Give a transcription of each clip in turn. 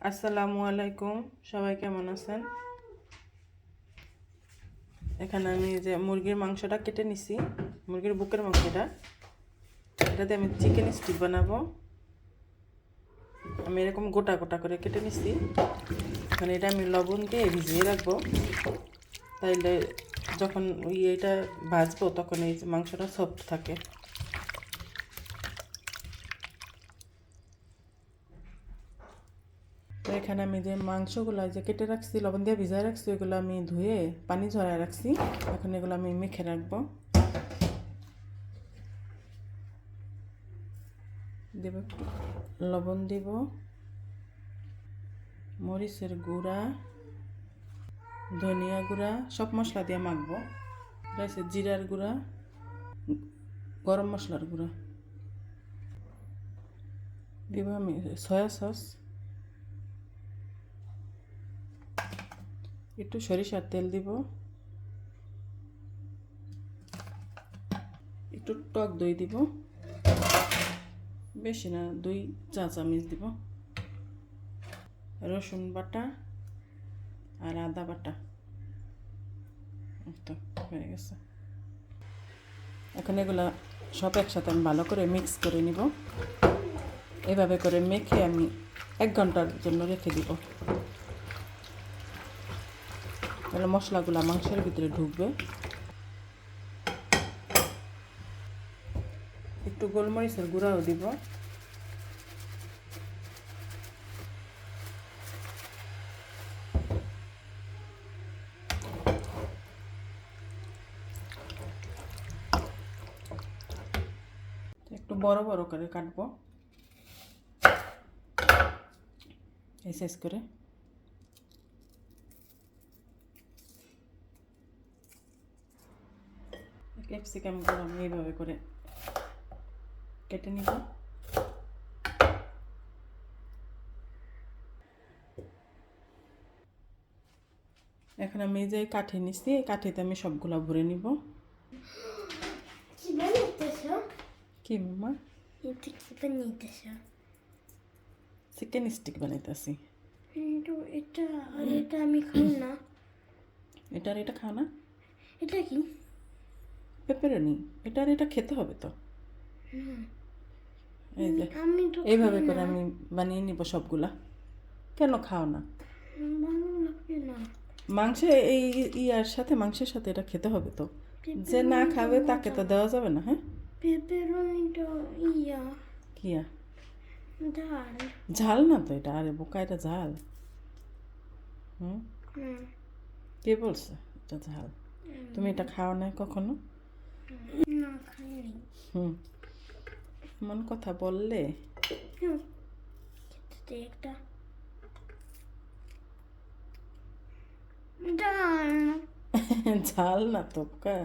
আসসালামু আলাইকুম, সবাই কেমন আছেন? এখানে আমি যে মুরগির মাংসটা কেটে নিছি, মুরগির বুকের মাংসটা, এটাতে আমি চিকেন স্টিক বানাবো। আমি এরকম গোটা গোটা করে কেটে নিছি। এখন এটা আমি লবণ দিয়ে ভিজিয়ে রাখবো, তাইলে যখন এটা ভাজবো তখন এই মাংসটা সফট থাকে। তো এখানে আমি যে মাংসগুলো যে কেটে রাখছি, লবণ দিয়ে ভিজায় রাখছি, ওইগুলো আমি ধুয়ে পানি ঝরায় রাখছি। এখন এগুলো আমি মেখে রাখবো। দেব একটু লবণ দিব, মরিচের গুঁড়া, ধনিয়া গুঁড়া, সব মশলা দিয়ে মাখবো। রয়েছে জিরার গুঁড়া, গরম মশলার গুঁড়া দিব। আমি সয়া সস, একটু সরিষার তেল দিব, একটু টক দই দিব, বেশি না 2 চা চামচ দিব, রসুন বাটা আর আদা বাটা। তো হয়ে গেছে। এখন এগুলা সব একসাথে আমি ভালো করে মিক্স করে নিব। এভাবে করে মেখে আমি 1 ঘন্টার জন্য রেখে দিব। তাহলে মশলাগুলো মাংসের ভিতরে ঢুকবে। একটু গোলমরিচের গুঁড়াও দিব। একটু বড় বড় করে কাটবো, এই সাইজ করে। ক্যাপসিকামগুলো আমি এইভাবে করে কেটে নিব। এখন আমি যে কাঠি নিচ্ছি, এই কাঠিতে আমি সবগুলো ভরে নিব। কি মামা? চিকেন স্টিক বানাইতেছি। এটা আমি খাই না। এটা খাও না? এটা কি? পেপারনি। এটা খেতে হবে তো। এই যে আমি তো এইভাবে খাই করে না। আমি বানিয়ে নিব সবগুলা। কেন খাও না? ভালো লাগে না। এই ইয়ার সাথে, মাংসের সাথে এটা খেতে হবে তো। যে না পেপারনি খাবে তো তাকে তো মজা। দেওয়া যাবে না। হ্যাঁ, পেপারনি তো ইয়া কিয়া ডাল। ঝাল না তো এটা। আরে বোকা, এটা ঝাল? হুম, কে বলছে এটা ঝাল? তুমি এটা খাও না কখনো? না খাইনি। হুম, এমন কথা বললে। খেতে একটা ডাল। ঝাল না তো বোকা।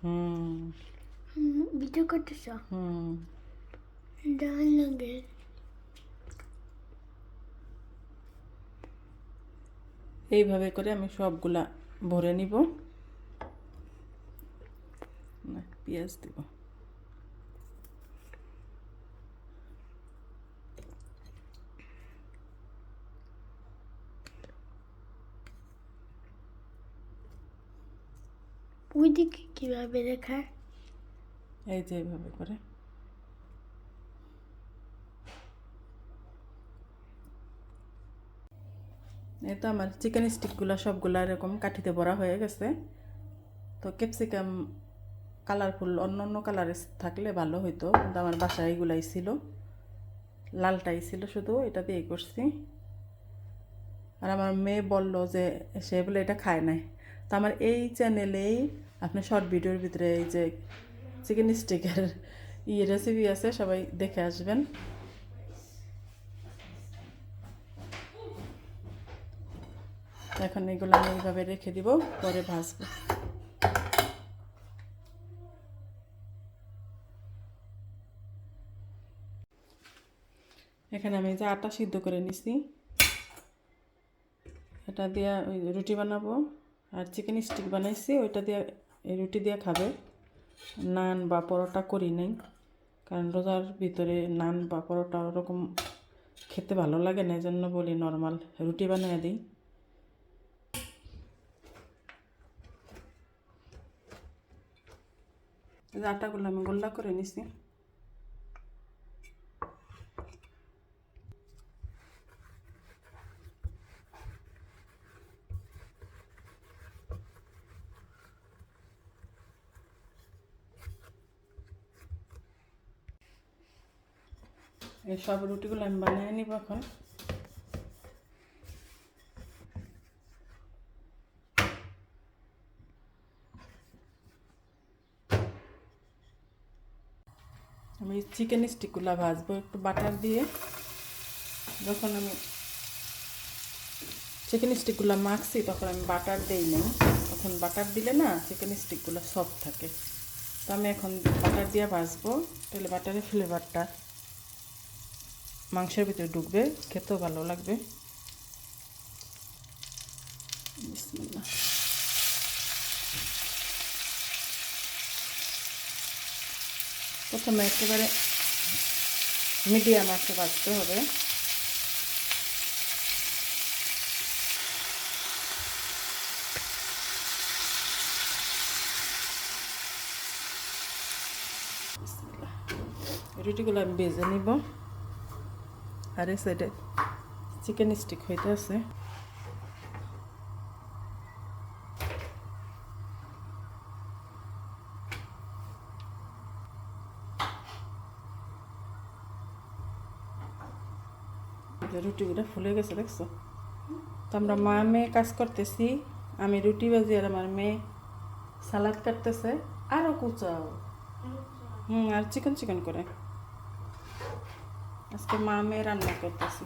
হুম ভিডিও করতেছ? হুম। ডাল লাগে। এইভাবে করে আমি সবগুলা ভরে নিব। না, পেঁয়াজ দিব। ওইদিকে কিভাবে দেখায়? এই যে এইভাবে করে। এই তো আমার চিকেন স্টিকগুলো সবগুলা এরকম কাঠিতে ভরা হয়ে গেছে। তো ক্যাপসিকাম কালারফুল অন্য অন্য কালারে থাকলে ভালো হইতো, কিন্তু আমার বাসায় এগুলাই ছিল, লালটাই ছিল, শুধু এটা দিয়েই করছি। আর আমার মেয়ে বলল যে সে বলে এটা খায় নাই। তো আমার এই চ্যানেলেই আপনি শর্ট ভিডিওর ভিতরে এই যে চিকেন স্টিকের রেসিপি আছে, সবাই দেখে আসবেন। এখন এগুলো আমি এইভাবে রেখে দিব, পরে ভাজবো। এখানে আমি যে আটা সিদ্ধ করে নিছি, এটা দিয়ে ওই রুটি বানাবো। আর চিকেন স্টিক বানাইছি, ওইটা দিয়ে এই রুটি দিয়ে খাবে। নান বা পরোটা করি নাই। কারণ রোজার ভিতরে নান বা পরোটা ওরকম খেতে ভালো লাগে না, এই জন্য বলি নর্মাল রুটি বানিয়ে দিই। আটাগুলো আমি গোল্লা করে নিছি। এই সব রুটিগুলো আমি বানিয়ে নিব এখন। আমি চিকেন স্টিকগুলো ভাজবো একটু বাটার দিয়ে। যখন আমি চিকেন স্টিকগুলো মাখছি তখন আমি বাটার দিই নাই, তখন বাটার দিলে না চিকেন স্টিকগুলো সফট থাকে। তো আমি এখন বাটার দিয়ে ভাজবো, তাহলে বাটারের ফ্লেভারটা মাংসের ভিতরে ঢুকবে, খেতেও ভালো লাগবে। বিসমিল্লাহ। প্রথমে একেবারে মিডিয়াম আঁচে ভাজতে হবে। রুটিগুলো আমি ভেজে নিব, আর এই সাইডে চিকেন স্টিক হইতে আছে। রুটিগুলো ফুলে গেছে দেখছো। তো আমরা মা মেয়ে কাজ করতেছি, আমি রুটি ভাজি আর আমার মেয়ে সালাদ কাটতেছে। আরও কুচাও, আর চিকেন চিকেন করে আজকে মা মেয়ে রান্না করতেছি।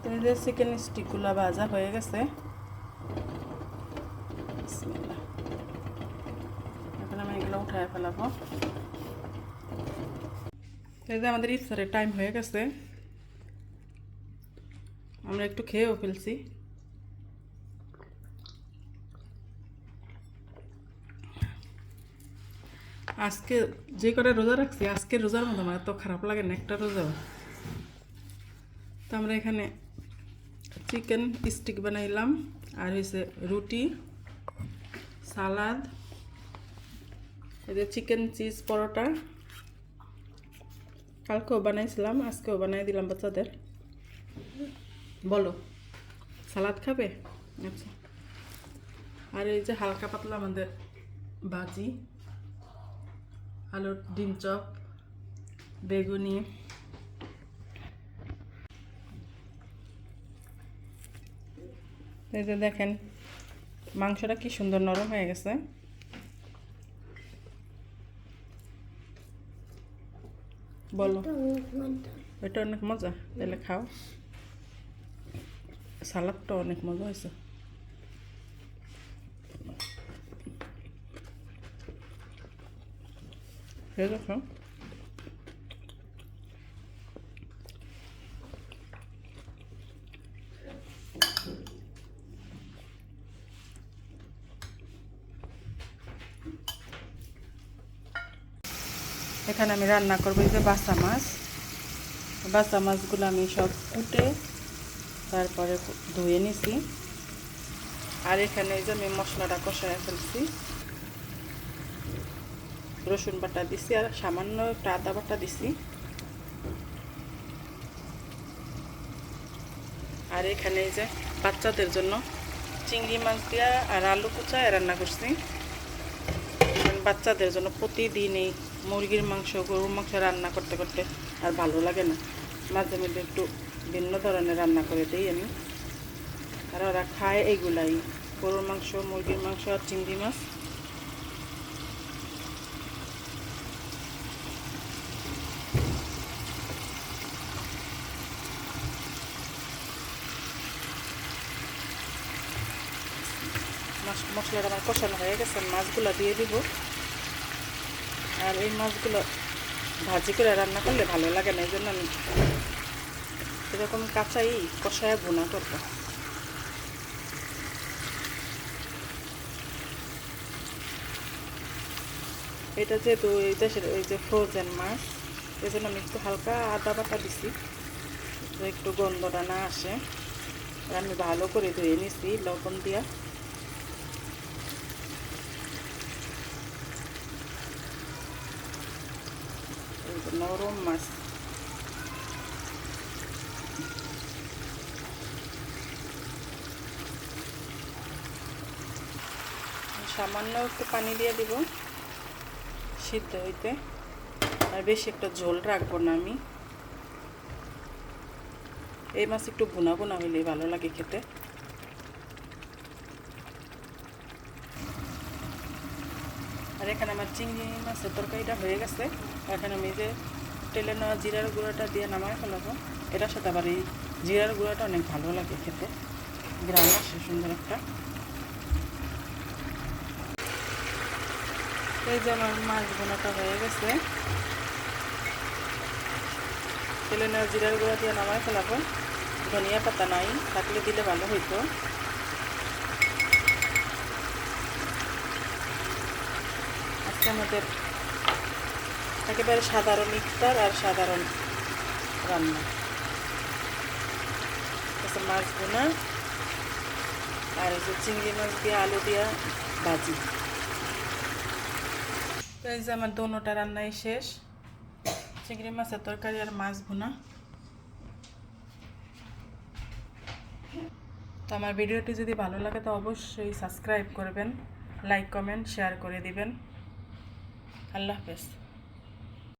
তো এই যে চিকেন স্টিকগুলো ভাজা হয়ে গেছে। বিসমিল্লাহ। এখন আমি এগুলো উঠায় ফেলাবো। এই যে আমাদের ইফতারের টাইম হয়ে গেছে, আমরা একটু খেয়েও ফেলছি। আজকে যে কটা রোজা রাখছি, আজকে রোজার মতো আমার এত খারাপ লাগে না একটা রোজাও। তো আমরা এখানে চিকেন স্টিক বানাইলাম, আর হয়েছে রুটি, সালাদ, এই যে চিকেন চিজ পরোটা কালকেও বানাইছিলাম, আজকেও বানাই দিলাম বাচ্চাদের। বলো সালাদ খাবে? আচ্ছা। আর এই যে হালকা পাতলা আমাদের ভাজি, আলুর ডিম চপ, বেগুনি। এই যে দেখেন মাংসটা কি সুন্দর নরম হয়ে গেছে। বলো এটা অনেক মজা, তাহলে খাও। সালাদটা অনেক মজা হয়েছে। দেখো এখানে আমি রান্না করবো এই যে বাসা মাছ। বাসা মাছগুলো আমি সব কুটে তারপরে ধুয়ে নিছি। আর এখানে এই যে আমি মশলাটা কষায় ফেলছি, রসুন বাটা দিছি আর সামান্য একটা আদা বাটা দিছি। আর এখানে এই যে বাচ্চাদের জন্য চিংড়ি মাছ দিয়া আর আলু কুচা রান্না করছি। বাচ্চাদের জন্য প্রতিদিন এই মুরগির মাংস গরুর মাংস রান্না করতে করতে আর ভালো লাগে না, মাঝে মধ্যে একটু ভিন্ন ধরনের রান্না করে দিই আমি। আর ওরা খায় এইগুলাই, গরুর মাংস, মুরগির মাংস আর চিংড়ি মাছ। মশলাটা আমার কষানো হয়ে গেছে, মাছগুলো দিয়ে দিব। আর এই মাছগুলো ভাজি করে রান্না করলে ভালো লাগে না, এই জন্য আমি এরকম কাঁচাই কষায় ভুনা করব। এটা যেহেতু এই দেশের ওই যে ফ্রোজেন মাছ, এই জন্য আমি একটু হালকা আদা বাটা দিছি, একটু গন্ধটা না আসে। আর আমি ভালো করে ধুয়ে নিছি লবণ দিয়া। নরম মাছ, সামান্য একটু পানি দিয়ে দিব সিদ্ধ হইতে, আর বেশি একটা ঝোল রাখবো না আমি। এই মাছ একটু ভুনা ভুনা হইলেই ভালো লাগে খেতে। আর এখানে আমার চিংড়ি মাছের তরকারিটা হয়ে গেছে। এখন আমি যে তেলে নেওয়া জিরার গুঁড়োটা দিয়ে নামায় ফেলাবো। এটার সাথে আবার এই জিরার গুঁড়োটা অনেক ভালো লাগে খেতে, গ্রাম আসে সুন্দর একটা। এই যে আমার মাছ বোনাটা হয়ে গেছে, তেলে নেওয়া জিরার গুঁড়া দিয়ে নামায় ফেলাবো। ধনিয়া পাতা নাই, থাকলে দিলে ভালো হইতো। আজকে আমাদের একেবারে সাধারণ ইফতার আর সাধারণ রান্না। আচ্ছা, মাছ বোনা আর এই যে চিংড়ি মাছ দিয়ে আলু দিয়া ভাজি। তো এই যে আমার দোনোটা রান্নাই শেষ, চিংড়ি মাছের তরকারি আর মাছ ভুনা। তো আমার ভিডিওটি যদি ভালো লাগে তো অবশ্যই সাবস্ক্রাইব করবেন, লাইক কমেন্ট শেয়ার করে দিবেন। আল্লাহ হাফেজ।